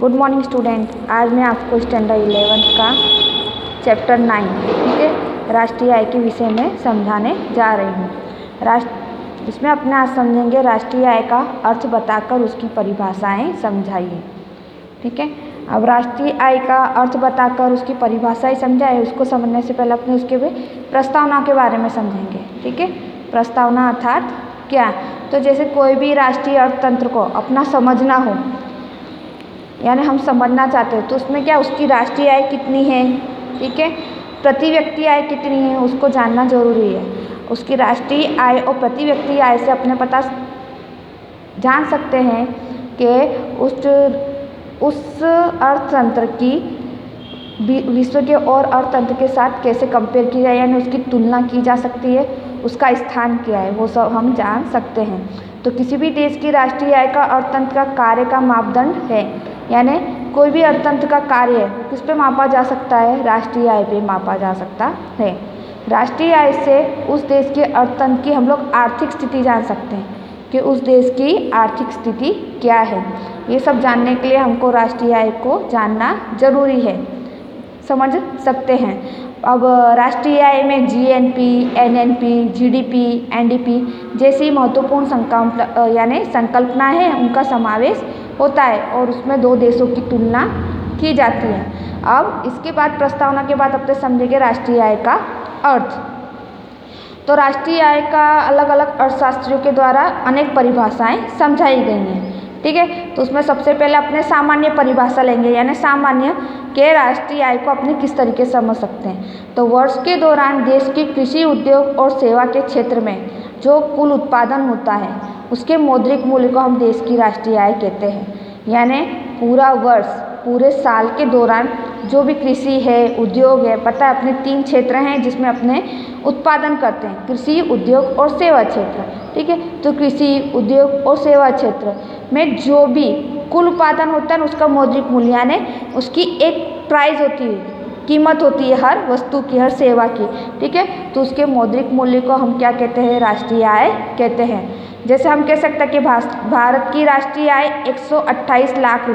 Good morning student. आज मैं आपको स्टैंडर्ड 11 का चैप्टर 9 ठीक है राष्ट्रीय आय के विषय में समझाने जा रही हूँ। इसमें अपने आज समझेंगे राष्ट्रीय आय का अर्थ बताकर उसकी परिभाषाएं समझाइए। ठीक है, अब राष्ट्रीय आय का अर्थ बताकर उसकी परिभाषाएं समझाए, उसको समझने से पहले अपने उसके प्रस्तावना के बारे में समझेंगे। ठीक है, प्रस्तावना अर्थात क्या, तो जैसे कोई भी राष्ट्रीय अर्थतंत्र को अपना समझना हो, यानी हम समझना चाहते हैं, तो उसमें क्या उसकी राष्ट्रीय आय कितनी है, ठीक है, प्रति व्यक्ति आय कितनी है, उसको जानना जरूरी है। उसकी राष्ट्रीय आय और प्रति व्यक्ति आय से अपने पता जान सकते हैं कि उस अर्थतंत्र की विश्व के और अर्थतंत्र के साथ कैसे कंपेयर की जाए, यानी उसकी तुलना की जा सकती है, उसका स्थान क्या है, वो सब हम जान सकते हैं। तो किसी भी देश की राष्ट्रीय आय का अर्थतंत्र का कार्य का मापदंड है, यानी कोई भी अर्थतंत्र का कार्य किस पे मापा जा सकता है, राष्ट्रीय आय पे मापा जा सकता है। राष्ट्रीय आय से उस देश के अर्थतंत्र की हम लोग आर्थिक स्थिति जान सकते हैं कि उस देश की आर्थिक स्थिति क्या है। ये सब जानने के लिए हमको राष्ट्रीय आय को जानना जरूरी है, समझ सकते हैं। अब राष्ट्रीय आय में जीएनपी, एनएनपी, जीडीपी, एनडीपी जैसी महत्वपूर्ण संकल्पना है, उनका समावेश होता है और उसमें दो देशों की तुलना की जाती है। अब इसके बाद प्रस्तावना के बाद अपने समझेंगे राष्ट्रीय आय का अर्थ। तो राष्ट्रीय आय का अलग अलग अर्थशास्त्रियों के द्वारा अनेक परिभाषाएं समझाई गई हैं। ठीक है, तो उसमें सबसे पहले अपने सामान्य परिभाषा लेंगे, यानी सामान्य के राष्ट्रीय आय को अपने किस तरीके से समझ सकते हैं। तो वर्ष के दौरान देश की कृषि, उद्योग और सेवा के क्षेत्र में जो कुल उत्पादन होता है, उसके मौद्रिक मूल्य को हम देश की राष्ट्रीय आय कहते हैं। यानी पूरा वर्ष, पूरे साल के दौरान जो भी कृषि है, उद्योग है, पता है अपने 3 क्षेत्र हैं जिसमें अपने उत्पादन करते हैं, कृषि, उद्योग और सेवा क्षेत्र। ठीक है, तो कृषि, उद्योग और सेवा क्षेत्र में जो भी कुल उत्पादन होता है, उसका मौद्रिक मूल्य यानी उसकी एक प्राइस होती है, कीमत होती है हर वस्तु की, हर सेवा की। ठीक है, तो उसके मौद्रिक मूल्य को हम क्या कहते हैं, राष्ट्रीय आय कहते हैं। जैसे हम कह सकते हैं कि भारत की राष्ट्रीय आय 128 लाख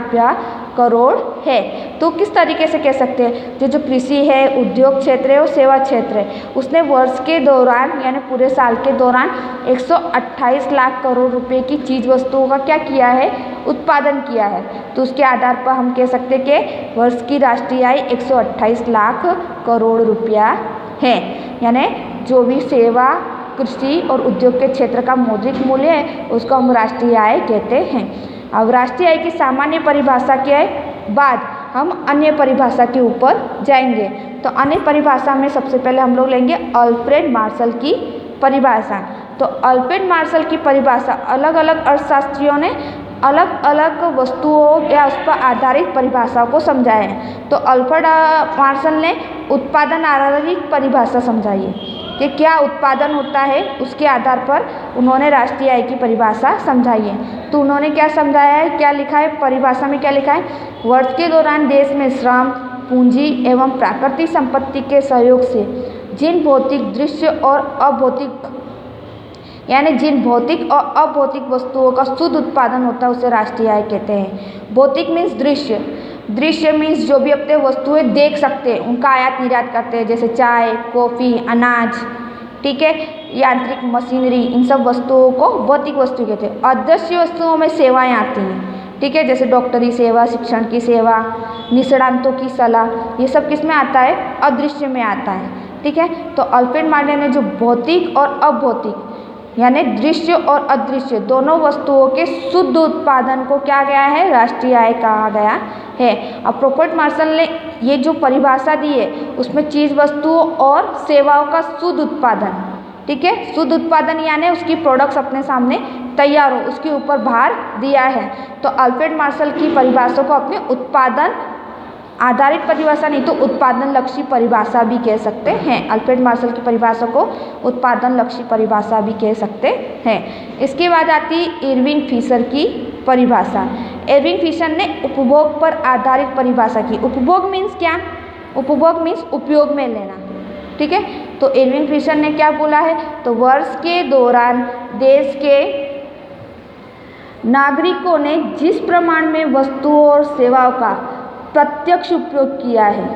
करोड़ है। तो किस तरीके से कह सकते हैं, जो कृषि है, उद्योग क्षेत्र है और सेवा क्षेत्र है, उसने वर्ष के दौरान यानी पूरे साल के दौरान 128 लाख करोड़ रुपए की चीज वस्तुओं का क्या किया है, उत्पादन किया है। तो उसके आधार पर हम कह सकते हैं कि वर्ष की राष्ट्रीय आय 128 लाख करोड़ रुपया है। यानी जो भी सेवा, कृषि और उद्योग के क्षेत्र का मौद्रिक मूल्य है, उसको हम राष्ट्रीय आय कहते हैं। अब राष्ट्रीय आय की सामान्य परिभाषा के बाद हम अन्य परिभाषा के ऊपर जाएंगे। तो अन्य परिभाषा में सबसे पहले हम लोग लेंगे अल्फ्रेड मार्शल की परिभाषा। तो अल्फ्रेड मार्शल की परिभाषा अलग अलग अर्थशास्त्रियों ने अलग अलग वस्तुओं या उस पर आधारित परिभाषाओं को समझाया है। तो अल्फ्रेड मार्शल ने उत्पादन आधारित परिभाषा समझाई है कि क्या उत्पादन होता है, उसके आधार पर उन्होंने राष्ट्रीय आय की परिभाषा समझाई है। तो उन्होंने क्या समझाया है, क्या लिखा है परिभाषा में, क्या लिखा है, वर्ष के दौरान देश में श्रम, पूंजी एवं प्राकृतिक संपत्ति के सहयोग से जिन भौतिक, दृश्य और अभौतिक यानी जिन भौतिक और अभौतिक वस्तुओं का शुद्ध उत्पादन होता है, उसे राष्ट्रीय आय कहते हैं। भौतिक मीन्स दृश्य, दृश्य मीन्स जो भी अपने वस्तुएं देख सकते हैं, उनका आयात निर्यात करते हैं, जैसे चाय, कॉफ़ी, अनाज, ठीक है, यांत्रिक मशीनरी, इन सब वस्तुओं को भौतिक वस्तु कहते हैं। अदृश्य वस्तुओं में सेवाएं आती हैं, ठीक है, जैसे डॉक्टरी सेवा, शिक्षण की सेवा, निष्णातों की सलाह, ये सब किस में आता है, अदृश्य में आता है। ठीक है, तो अल्फ्रेड मार्शल ने जो भौतिक और अभौतिक यानी दृश्य और अदृश्य दोनों वस्तुओं के शुद्ध उत्पादन को क्या गया है, राष्ट्रीय आय कहा गया है। अब अल्फ्रेड मार्शल ने ये जो परिभाषा दी है, उसमें चीज वस्तुओं और सेवाओं का शुद्ध उत्पादन, ठीक है, शुद्ध उत्पादन यानी उसकी प्रोडक्ट्स अपने सामने तैयार हो, उसके ऊपर भार दिया है। तो अल्फ्रेड मार्शल की परिभाषा को अपने उत्पादन आधारित परिभाषा नहीं तो उत्पादन लक्ष्य परिभाषा भी कह सकते हैं। अल्फ्रेड मार्शल की परिभाषा को उत्पादन लक्ष्य परिभाषा भी कह सकते हैं। इसके बाद आती है इरविंग फिशर की परिभाषा। इरविंग फिशर ने उपभोग पर आधारित परिभाषा की। उपभोग मीन्स क्या, उपभोग मीन्स उपयोग में लेना। ठीक है, तो इरविंग फिशर ने क्या बोला है, तो वर्ष के दौरान देश के नागरिकों ने जिस प्रमाण में वस्तुओं और सेवाओं का प्रत्यक्ष उपयोग किया है,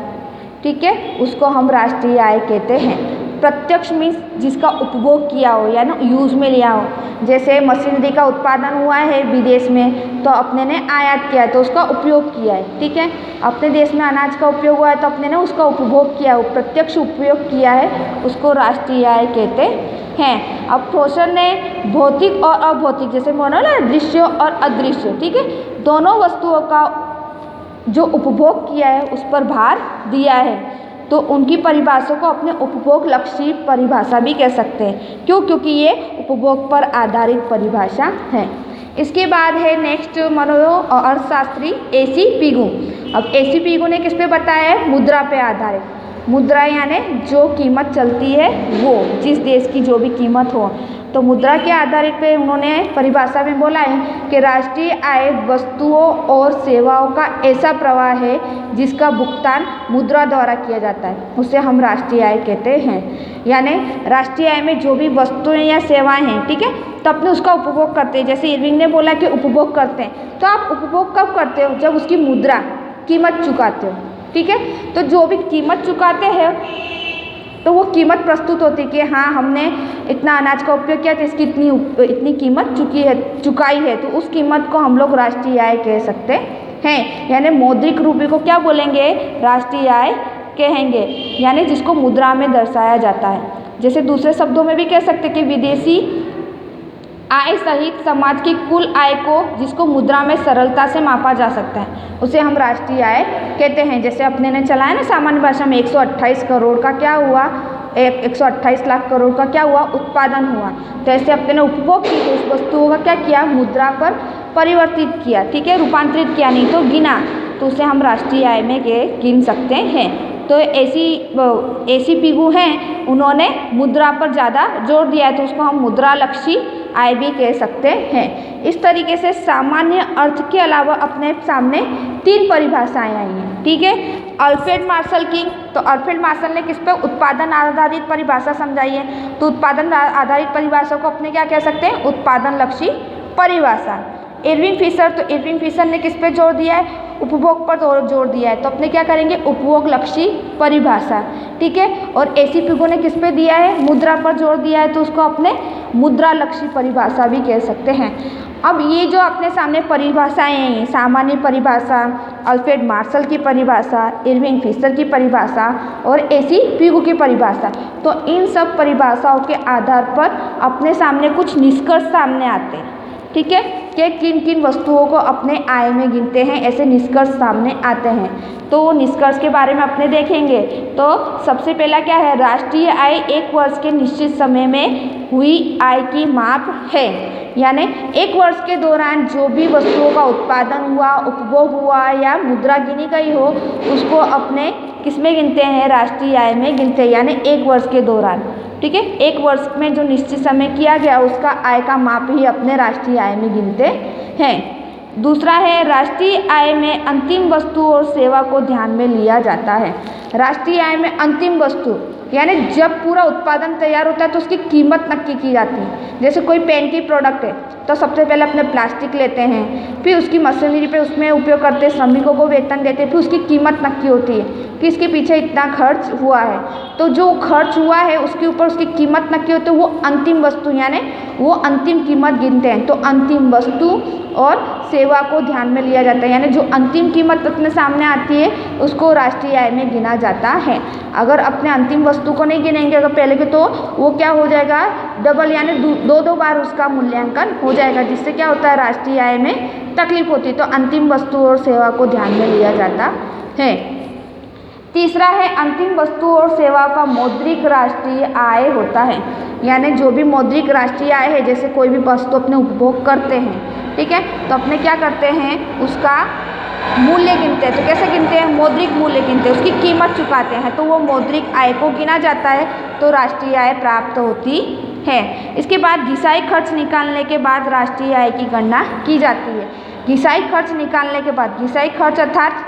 ठीक है, उसको हम राष्ट्रीय आय कहते हैं। प्रत्यक्ष मीन्स जिसका उपभोग किया हो या ना यूज़ में लिया हो। जैसे मशीनरी का उत्पादन हुआ है विदेश में तो अपने ने आयात किया है तो उसका उपयोग किया है, ठीक है। अपने देश में अनाज का उपयोग हुआ है तो अपने ने उसका उपभोग किया है, प्रत्यक्ष उपयोग किया है, उसको राष्ट्रीय आय कहते हैं। अब क्वेश्चन ने भौतिक और अभौतिक, जैसे बोलो ना दृश्य और अदृश्य, ठीक है, दोनों वस्तुओं का जो उपभोग किया है उस पर भार दिया है, तो उनकी परिभाषा को अपने उपभोग लक्षी परिभाषा भी कह सकते हैं। क्यों? क्योंकि ये उपभोग पर आधारित परिभाषा है। इसके बाद है नेक्स्ट अर्थशास्त्री एसी पिगु। अब एसी पिगु ने किस पे बताया है? मुद्रा पे आधारित। मुद्रा यानी जो कीमत चलती है वो, जिस देश की जो भी कीमत हो, तो मुद्रा के आधारित पे उन्होंने परिभाषा में बोला है कि राष्ट्रीय आय वस्तुओं और सेवाओं का ऐसा प्रवाह है जिसका भुगतान मुद्रा द्वारा किया जाता है, उसे हम राष्ट्रीय आय कहते हैं। यानी राष्ट्रीय आय में जो भी वस्तुएं या सेवाएं हैं, ठीक है, तो अपने उसका उपभोग करते हैं। जैसे इरविंग ने बोला कि उपभोग करते हैं, तो आप उपभोग कब करते हो? जब उसकी मुद्रा कीमत चुकाते हो, ठीक है। तो जो भी कीमत चुकाते हैं तो वो कीमत प्रस्तुत होती है कि हाँ हमने इतना अनाज का उपयोग किया तो इसकी इतनी कीमत चुकाई है, तो उस कीमत को हम लोग राष्ट्रीय आय कह सकते हैं। यानी मौद्रिक रूपी को क्या बोलेंगे? राष्ट्रीय आय कहेंगे, यानी जिसको मुद्रा में दर्शाया जाता है। जैसे दूसरे शब्दों में भी कह सकते कि विदेशी आय सहित समाज की कुल आय को जिसको मुद्रा में सरलता से मापा जा सकता है, उसे हम राष्ट्रीय आय कहते हैं। जैसे अपने ने चलाया ना सामान्य भाषा में 128 करोड़ का क्या हुआ, 128 लाख करोड़ का क्या हुआ? उत्पादन हुआ। तो ऐसे अपने ने उपभोग की तो उस वस्तुओं का क्या किया? मुद्रा पर परिवर्तित किया, ठीक है, रूपांतरित किया, नहीं तो गिना, तो उसे हम राष्ट्रीय आय में गिन सकते हैं। तो एसी पिगु हैं, उन्होंने मुद्रा पर ज़्यादा जोर दिया है तो उसको हम मुद्रा लक्षी आय भी कह सकते हैं। इस तरीके से सामान्य अर्थ के अलावा अपने सामने 3 परिभाषाएं आई हैं, ठीक है। अल्फ्रेड मार्शल की, तो अल्फ्रेड मार्शल ने किस पे? उत्पादन आधारित परिभाषा समझाई है, तो उत्पादन आधारित परिभाषा को अपने क्या कह सकते हैं? उत्पादन लक्षी परिभाषा। इरविंग फिशर, तो इरविंग फिशर ने किस पे जोर दिया है? उपभोग पर जोर दिया है, तो अपने क्या करेंगे? उपभोग लक्षी परिभाषा, ठीक है। और एसी पिगु ने किस पे दिया है? मुद्रा पर जोर दिया है, तो उसको अपने मुद्रा लक्षी परिभाषा भी कह सकते हैं। अब ये जो अपने सामने परिभाषाएं हैं, सामान्य परिभाषा, अल्फ्रेड मार्शल की परिभाषा, इरविंग फिशर की परिभाषा और एसी पिगु की परिभाषा, तो इन सब परिभाषाओं के आधार पर अपने सामने कुछ निष्कर्ष सामने आते हैं, ठीक है, कि किन किन वस्तुओं को अपने आय में गिनते हैं, ऐसे निष्कर्ष सामने आते हैं। तो वो निष्कर्ष के बारे में अपने देखेंगे। तो सबसे पहला क्या है? राष्ट्रीय आय एक वर्ष के निश्चित समय में हुई आय की माप है। यानी एक वर्ष के दौरान जो भी वस्तुओं का उत्पादन हुआ, उपभोग हुआ या मुद्रा गिनी गई हो, उसको अपने किस में गिनते हैं? राष्ट्रीय आय में गिनते हैं, यानी एक वर्ष के दौरान, ठीक है। एक वर्ष में जो निश्चित समय किया गया उसका आय का माप ही अपने राष्ट्रीय आय में गिनते हैं। दूसरा है राष्ट्रीय आय में अंतिम वस्तु और सेवा को ध्यान में लिया जाता है। राष्ट्रीय आय में अंतिम वस्तु यानी जब पूरा उत्पादन तैयार होता है तो उसकी कीमत नक्की की जाती है। जैसे कोई पेन की प्रोडक्ट है तो सबसे पहले अपने प्लास्टिक लेते हैं, फिर उसकी मशीनरी पे उसमें उपयोग करते हैं, श्रमिकों को वेतन देते हैं, फिर उसकी कीमत नक्की होती है कि इसके पीछे इतना खर्च हुआ है। तो जो खर्च हुआ है उसके ऊपर उसकी कीमत नक्की होती है, वो अंतिम वस्तु यानी वो अंतिम कीमत गिनते हैं। तो अंतिम वस्तु और सेवा को ध्यान में लिया जाता है, यानी जो अंतिम कीमत अपने सामने आती है उसको राष्ट्रीय आय में गिना जाता है। अगर अपने अंतिम वस्तु को नहीं गिनेंगे अगर पहले के, तो वो क्या हो जाएगा? डबल यानी दो बार उसका मूल्यांकन हो जाएगा, जिससे क्या होता है? राष्ट्रीय आय में तकलीफ होती है। तो अंतिम वस्तु और सेवा को ध्यान में लिया जाता है। तीसरा है अंतिम वस्तु और सेवा का मौद्रिक राष्ट्रीय आय होता है। यानी जो भी मौद्रिक राष्ट्रीय आय है, जैसे कोई भी वस्तु अपने उपभोग करते हैं, ठीक है, तो अपने क्या करते हैं? उसका मूल्य गिनते हैं। तो कैसे गिनते हैं? मौद्रिक मूल्य गिनते हैं, उसकी कीमत चुकाते हैं, तो वो मौद्रिक आय को गिना जाता है, तो राष्ट्रीय आय प्राप्त होती है। इसके बाद घिसाई खर्च निकालने के बाद राष्ट्रीय आय की गणना की जाती है। घिसाई खर्च निकालने के बाद, घिसाई खर्च अर्थात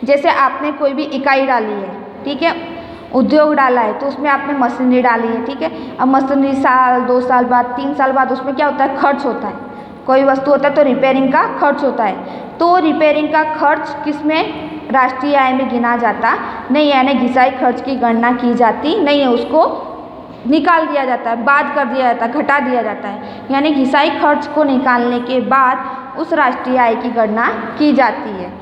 जैसे आपने कोई भी इकाई डाली है, ठीक है, उद्योग डाला है, तो उसमें आपने मशीनरी डाली है, ठीक है। अब मशीनरी साल 2 साल बाद 3 साल बाद उसमें क्या होता है? खर्च होता है। कोई वस्तु होता है तो रिपेयरिंग का खर्च होता है, तो रिपेयरिंग का खर्च किसमें राष्ट्रीय आय में गिना जाता नहीं, यानी घिसाई खर्च की गणना की जाती नहीं है, उसको निकाल दिया जाता है, बाद कर दिया जाता है, घटा दिया जाता है। यानी घिसाई खर्च को निकालने के बाद उस राष्ट्रीय आय की गणना की जाती है।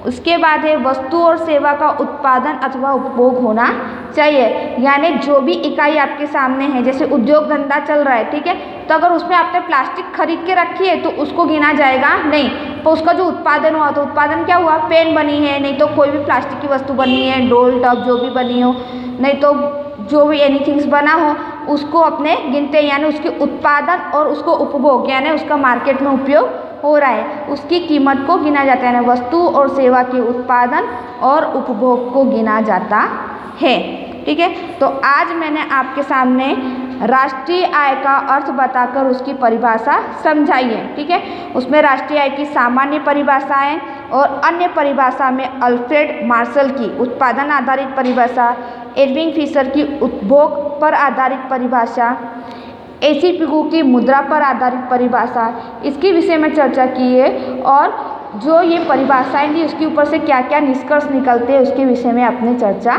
उसके बाद है वस्तु और सेवा का उत्पादन अथवा उपभोग होना चाहिए, यानी जो भी इकाई आपके सामने है, जैसे उद्योग धंधा चल रहा है, ठीक है, तो अगर उसमें आपने प्लास्टिक खरीद के रखी है तो उसको गिना जाएगा नहीं, तो उसका जो उत्पादन हुआ, तो उत्पादन क्या हुआ, पेन बनी है, नहीं तो कोई भी प्लास्टिक की वस्तु बनी है, डोल टब जो भी बनी हो, नहीं तो जो भी एनीथिंग्स बना हो, उसको अपने गिनते हैं, यानी उसके उत्पादन और उसको उपभोग, यानी उसका मार्केट में उपयोग हो रहा है, उसकी कीमत को गिना जाता है, यानी वस्तु और सेवा के उत्पादन और उपभोग को गिना जाता है। ठीक है, तो आज मैंने आपके सामने राष्ट्रीय आय का अर्थ बताकर उसकी परिभाषा समझाई है। ठीक है, उसमें राष्ट्रीय आय की सामान्य परिभाषाएं और अन्य परिभाषा में अल्फ्रेड मार्शल की उत्पादन आधारित परिभाषा, एर्विंग फिशर की उपभोग पर आधारित परिभाषा, एसी पिगू की मुद्रा पर आधारित परिभाषा, इसके विषय में चर्चा की है, और जो ये परिभाषाएं थी उसके ऊपर से क्या क्या निष्कर्ष निकलते हैं उसके विषय में आपने चर्चा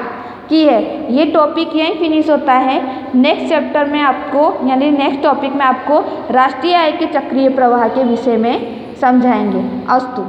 की है। ये टॉपिक यहीं फिनिश होता है। नेक्स्ट चैप्टर में आपको, यानी नेक्स्ट टॉपिक में आपको राष्ट्रीय आय के चक्रीय प्रवाह के विषय में समझाएंगे। अस्तु।